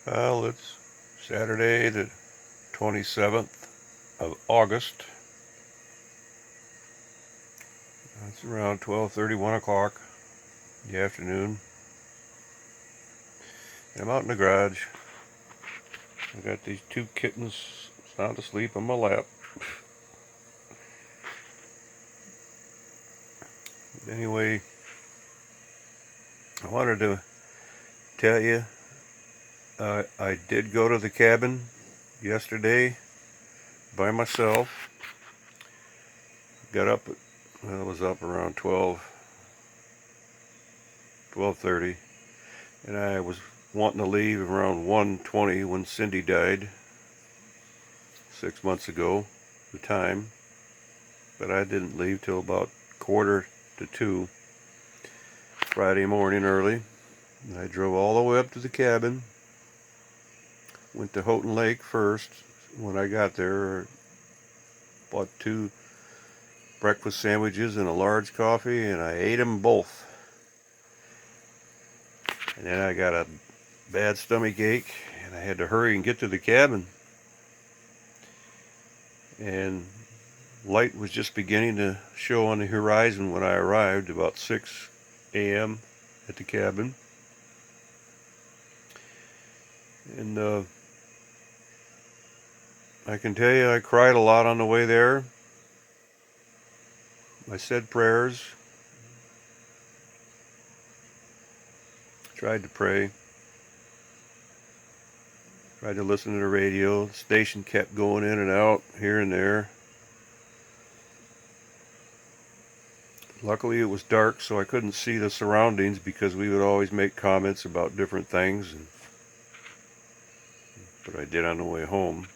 Well, it's Saturday the 27th of August. It's around 12:30, 1 o'clock in the afternoon. And I'm out in the garage. I got these two kittens sound asleep on my lap. Anyway, I wanted to tell you I did go to the cabin yesterday by myself. Got up, I was up around 12:30, and I was wanting to leave around 1:20 when Cindy died 6 months ago, the time, but I didn't leave till about 1:45 Friday morning early. And I drove all the way up to the cabin, went to Houghton Lake first. When I got there, bought 2 breakfast sandwiches and a large coffee, and I ate them both. And then I got a bad stomach ache, and I had to hurry and get to the cabin. And light was just beginning to show on the horizon when I arrived, about 6 a.m. at the cabin. And I can tell you I cried a lot on the way there. I said prayers, tried to pray, tried to listen to the radio. The station kept going in and out here and there. Luckily it was dark, so I couldn't see the surroundings, because we would always make comments about different things, but I did on the way home.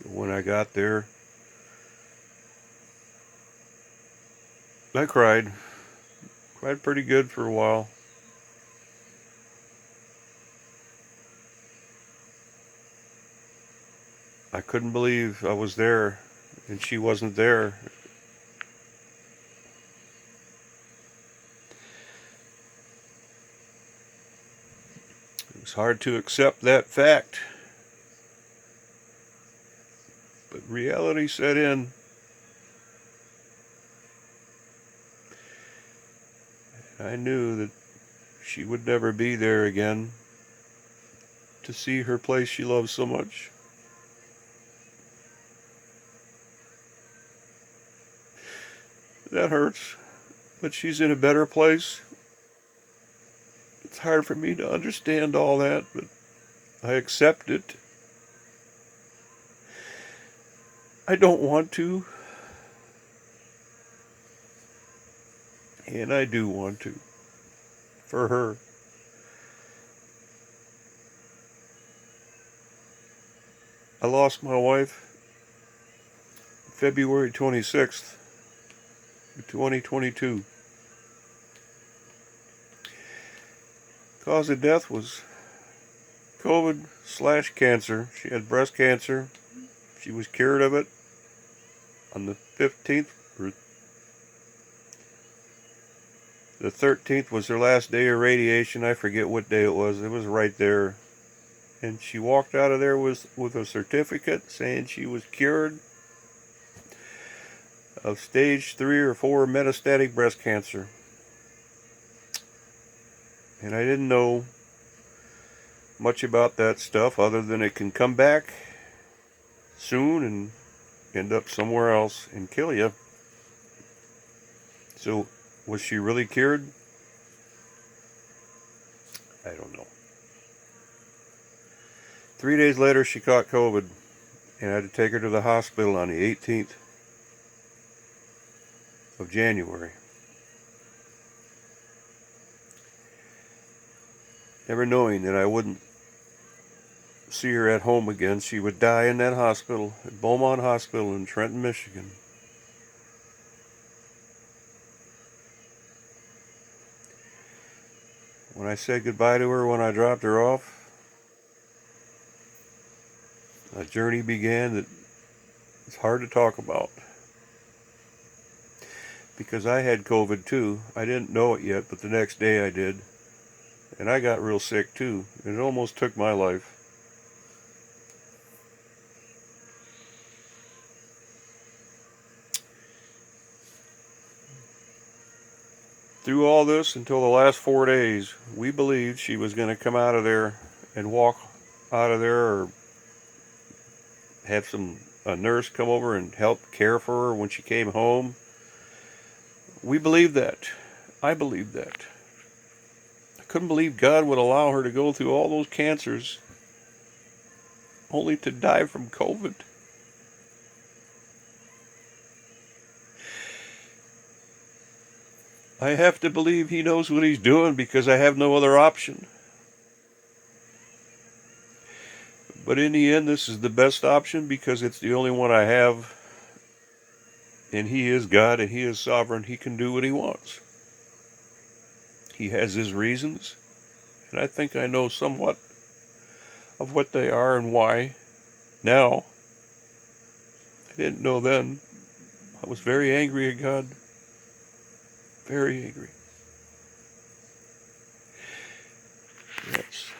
When I got there, I cried pretty good for a while. I couldn't believe I was there and she wasn't there. It was hard to accept that fact, but reality set in. I knew that she would never be there again to see her place she loved so much. That hurts, but she's in a better place. It's hard for me to understand all that, but I accept it. I don't want to, and I do want to, for her. I lost my wife February 26th, 2022. Cause of death was COVID/cancer. She had breast cancer. She was cured of it on the 15th, or the 13th was her last day of radiation. I forget what day it was. It was right there. And she walked out of there with a certificate saying she was cured of stage 3 or 4 metastatic breast cancer. And I didn't know much about that stuff other than it can come back soon and end up somewhere else and kill you. So, was she really cured? I don't know. 3 days later, she caught COVID, and I had to take her to the hospital on the 18th of January. Never knowing that I wouldn't see her at home again. She would die in that hospital, at Beaumont Hospital in Trenton, Michigan. When I said goodbye to her, when I dropped her off, a journey began that it's hard to talk about. Because I had COVID too. I didn't know it yet, but the next day I did. And I got real sick too. It almost took my life. Through all this, until the last 4 days, we believed she was going to come out of there and walk out of there, or have a nurse come over and help care for her when she came home. We believed that. I believed that. I couldn't believe God would allow her to go through all those cancers only to die from COVID. I have to believe He knows what He's doing, because I have no other option. But in the end, this is the best option, because it's the only one I have. And He is God, and He is sovereign. He can do what He wants. He has His reasons, and I think I know somewhat of what they are and why now. I didn't know then. I was very angry at God. Very angry. Yes.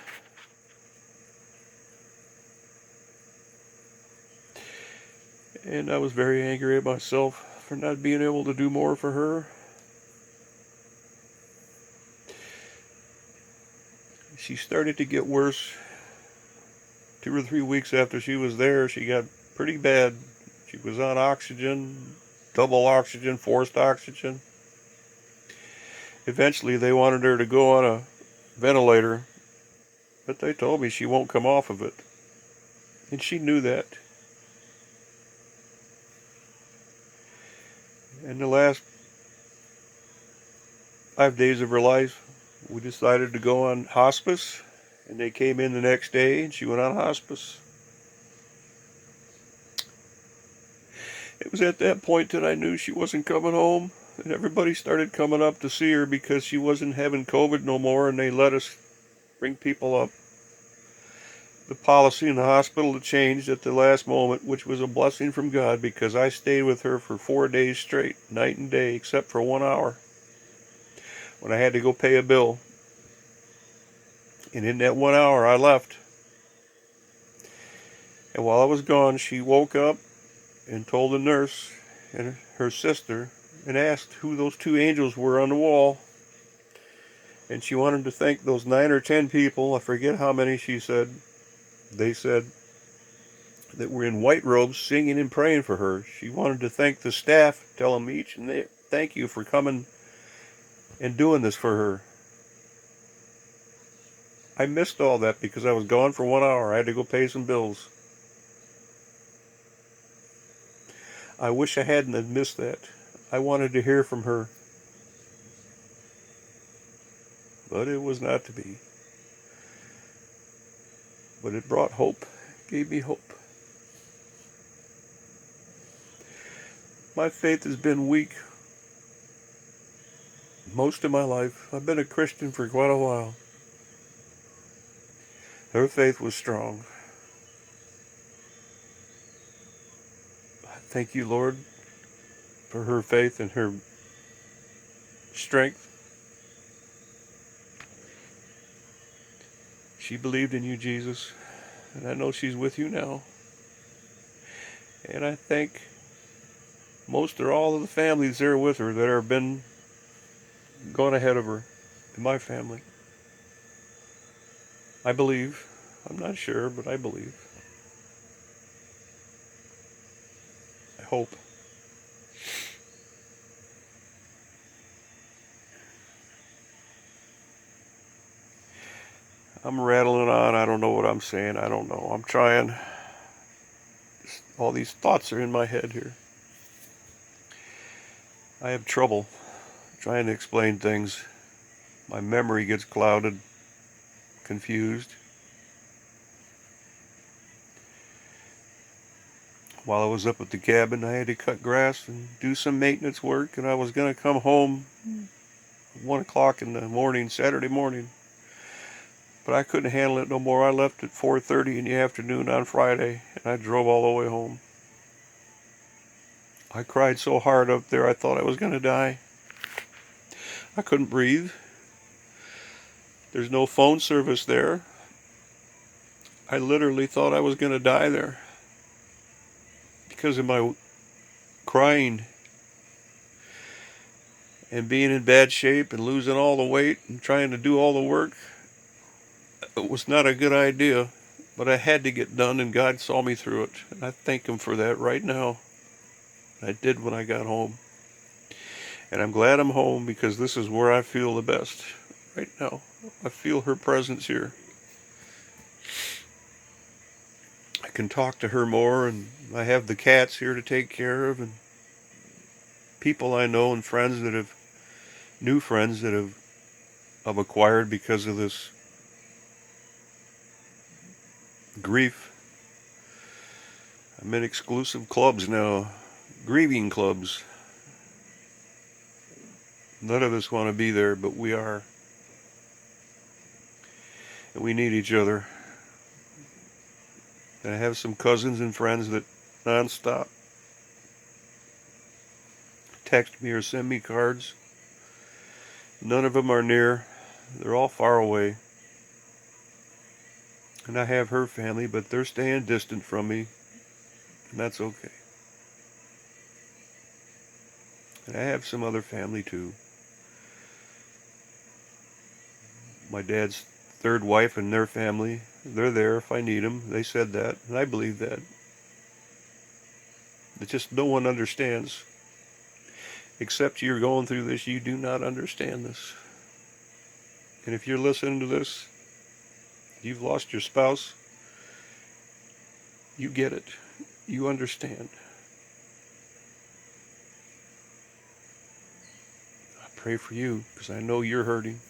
And I was very angry at myself for not being able to do more for her. She started to get worse. 2 or 3 weeks after she was there, she got pretty bad. She was on oxygen, double oxygen, forced oxygen. Eventually, they wanted her to go on a ventilator, but they told me she won't come off of it. And she knew that. In the last 5 days of her life, we decided to go on hospice, and they came in the next day, and she went on hospice. It was at that point that I knew she wasn't coming home, and everybody started coming up to see her because she wasn't having COVID no more, and they let us bring people up. The policy in the hospital changed at the last moment, which was a blessing from God, because I stayed with her for 4 days straight, night and day, except for 1 hour, when I had to go pay a bill. And in that 1 hour, I left. And while I was gone, she woke up and told the nurse and her sister, and asked who those 2 angels were on the wall. And she wanted to thank those 9 or 10 people, I forget how many she said, they said, that were in white robes singing and praying for her. She wanted to thank the staff, tell them each, and thank you for coming and doing this for her. I missed all that because I was gone for 1 hour. I had to go pay some bills. I wish I hadn't have missed that. I wanted to hear from her. But it was not to be. But it brought hope. It gave me hope. My faith has been weak most of my life. I've been a Christian for quite a while. Her faith was strong. I thank you, Lord, for her faith and her strength. She believed in you, Jesus, and I know she's with you now. And I thank most or all of the families there with her that have been gone ahead of her in my family. I believe. I'm not sure, but I believe. I hope. I'm rattling on. I don't know what I'm saying. I don't know. I'm trying. All these thoughts are in my head here. I have trouble trying to explain things. My memory gets clouded, confused. While I was up at the cabin, I had to cut grass and do some maintenance work, and I was going to come home 1 o'clock in the morning, Saturday morning. But I couldn't handle it no more. I left at 4:30 in the afternoon on Friday, and I drove all the way home. I cried so hard up there I thought I was going to die. I couldn't breathe. There's no phone service there. I literally thought I was going to die there because of my crying and being in bad shape and losing all the weight and trying to do all the work. It was not a good idea, but I had to get done, and God saw me through it. And I thank Him for that right now. I did when I got home. And I'm glad I'm home because this is where I feel the best right now. I feel her presence here. I can talk to her more, and I have the cats here to take care of, and people I know and friends that have, new friends that I've acquired because of this grief. I'm in exclusive clubs now, grieving clubs. None of us want to be there, but we are. And we need each other. And I have some cousins and friends that nonstop text me or send me cards. None of them are near. They're all far away. And I have her family, but they're staying distant from me. And that's okay. And I have some other family too. My dad's third wife and their family, they're there if I need them. They said that, and I believe that. It's just no one understands. Except you're going through this, you do not understand this. And if you're listening to this, you've lost your spouse, you get it. You understand. I pray for you because I know you're hurting.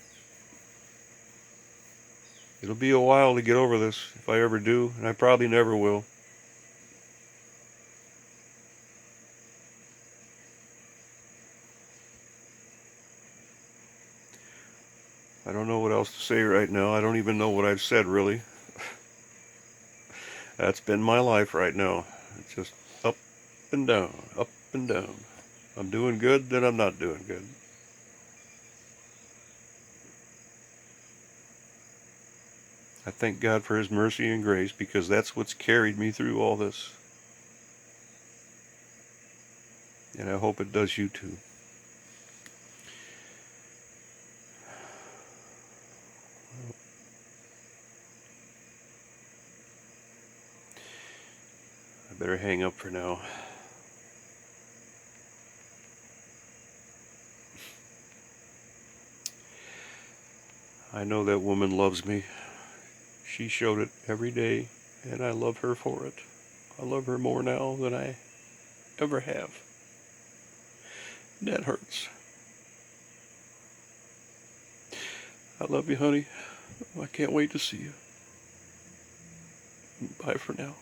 It'll be a while to get over this, if I ever do, and I probably never will. I don't know what else to say right now. I don't even know what I've said, really. That's been my life right now. It's just up and down, up and down. I'm doing good, then I'm not doing good. I thank God for His mercy and grace because that's what's carried me through all this. And I hope it does you too. I better hang up for now. I know that woman loves me. She showed it every day, and I love her for it. I love her more now than I ever have. That hurts. I love you, honey. I can't wait to see you. Bye for now.